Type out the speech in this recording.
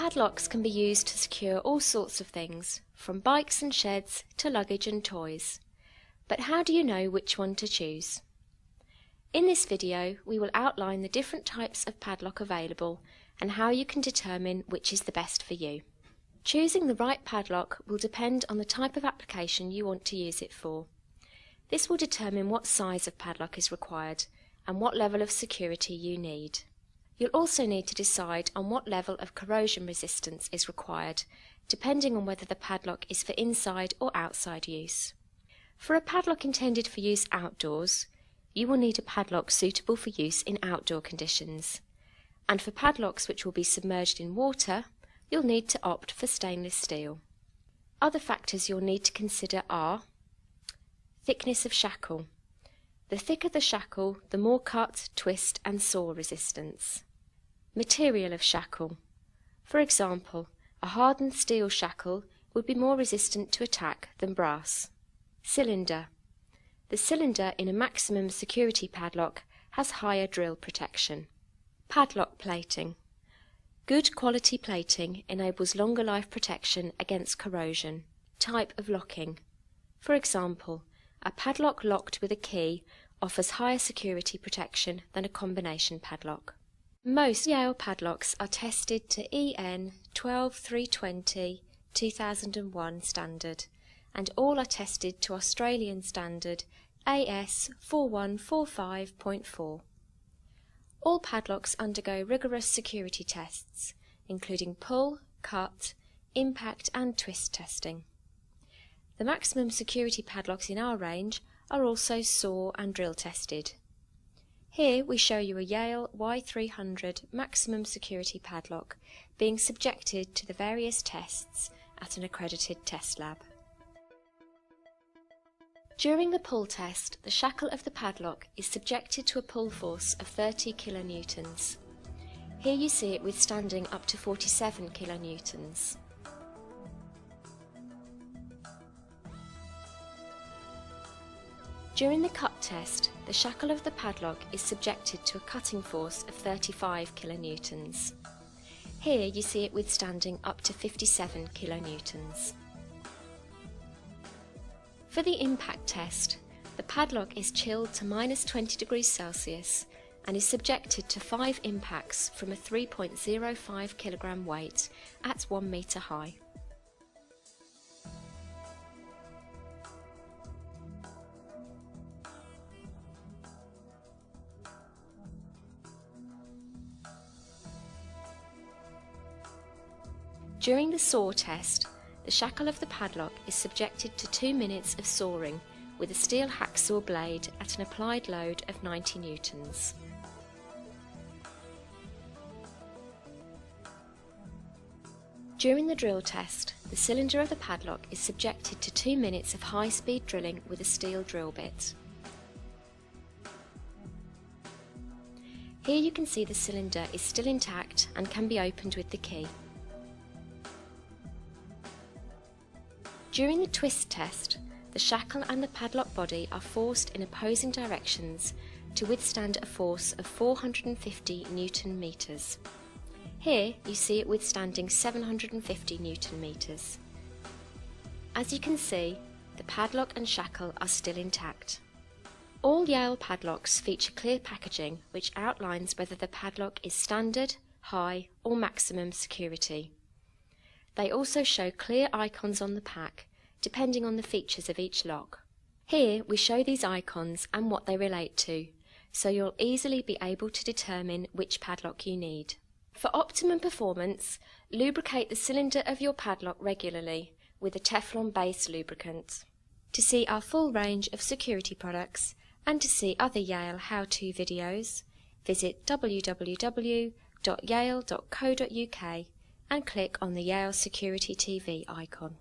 Padlocks can be used to secure all sorts of things, from bikes and sheds to luggage and toys. But how do you know which one to choose? In this video, we will outline the different types of padlock available and how you can determine which is the best for you. Choosing the right padlock will depend on the type of application you want to use it for. This will determine what size of padlock is required and what level of security you need. You'll also need to decide on what level of corrosion resistance is required, depending on whether the padlock is for inside or outside use. For a padlock intended for use outdoors, you will need a padlock suitable for use in outdoor conditions. And for padlocks which will be submerged in water, you'll need to opt for stainless steel. Other factors you'll need to consider are thickness of shackle. The thicker the shackle, the more cut, twist and saw resistance. Material of shackle. For example, a hardened steel shackle would be more resistant to attack than brass. Cylinder. The cylinder in a maximum security padlock has higher drill protection. Padlock plating. Good quality plating enables longer life protection against corrosion. Type of locking. For example, a padlock locked with a key offers higher security protection than a combination padlock. Most Yale padlocks are tested to EN 12320 2001 standard, and all are tested to Australian standard AS 4145.4. All padlocks undergo rigorous security tests, including pull, cut, impact and twist testing. The maximum security padlocks in our range are also saw and drill tested. Here we show you a Yale Y300 maximum security padlock being subjected to the various tests at an accredited test lab. During the pull test, the shackle of the padlock is subjected to a pull force of 30 kilonewtons. Here you see it withstanding up to 47 kilonewtons. During the cut test, the shackle of the padlock is subjected to a cutting force of 35 kilonewtons. Here you see it withstanding up to 57 kilonewtons. For the impact test, the padlock is chilled to -20 degrees Celsius and is subjected to 5 impacts from a 3.05 kilogram weight at 1 metre high. During the saw test, the shackle of the padlock is subjected to 2 minutes of sawing with a steel hacksaw blade at an applied load of 90 newtons. During the drill test, the cylinder of the padlock is subjected to 2 minutes of high-speed drilling with a steel drill bit. Here you can see the cylinder is still intact and can be opened with the key. During the twist test, the shackle and the padlock body are forced in opposing directions to withstand a force of 450 Newton meters. Here you see it withstanding 750 Newton meters. As you can see, the padlock and shackle are still intact. All Yale padlocks feature clear packaging which outlines whether the padlock is standard, high or maximum security. They also show clear icons on the pack, depending on the features of each lock. Here we show these icons and what they relate to, so you'll easily be able to determine which padlock you need. For optimum performance, lubricate the cylinder of your padlock regularly with a Teflon base lubricant. To see our full range of security products and to see other Yale how-to videos, visit www.yale.co.uk and click on the Yale Security TV icon.